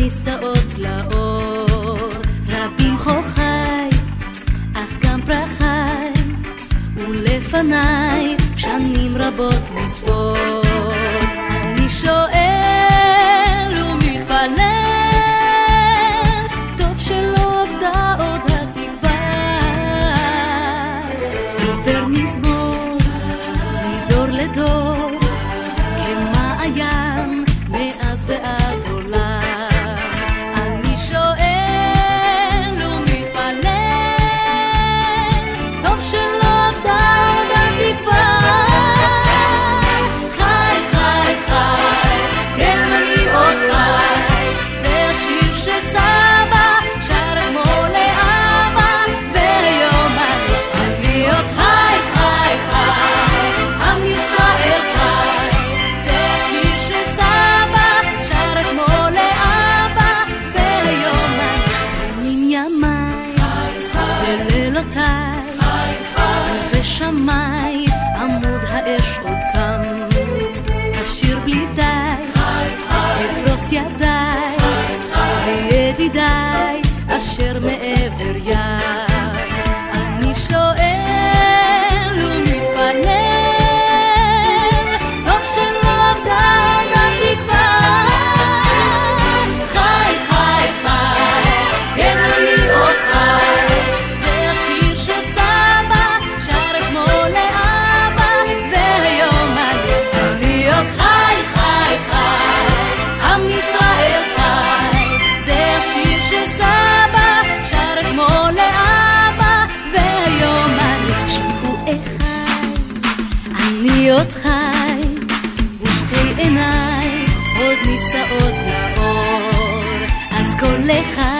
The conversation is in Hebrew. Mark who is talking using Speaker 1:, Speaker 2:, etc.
Speaker 1: נישאות לאור, רבים חוכי, אך גם פרחי, ולפניי שנים רבות מספור. אני שואל ומתפלל, טוב שלא עבדה עוד התקווה. עובר מזמור מדור לדור, כמעיין מאז ועד עולם. אני שואל ומתפלל, טוב שלא עבדה עוד התקווה. חי חי חי, כן אני עוד חי, זה השיר שסבא שר אתמול לאבא, והיום אני עוד חי חי חי, עם ישראל חי, זה השיר שסבא שר אתמול לאבא, והיום ימים ימיי ולילותיי, ושמי עמוד האש עוד קם, אשיר בלי די, אפרוס ידיי וידידיי אשר מעבר ים. אני שואל ומתפלל, טוב שלא עבדה עוד התקווה. חי חי חי, כן אני עוד חי, זה השיר שסבא שר אתמול לאבא, והיום אני עוד חי חי חי, עם ישראל חי, זה השיר שסבא שר אתמול לאבא, והיום שמעו אחד, אני עוד חי, ושתי עיניי עוד נישאות לאור, אז כל אחד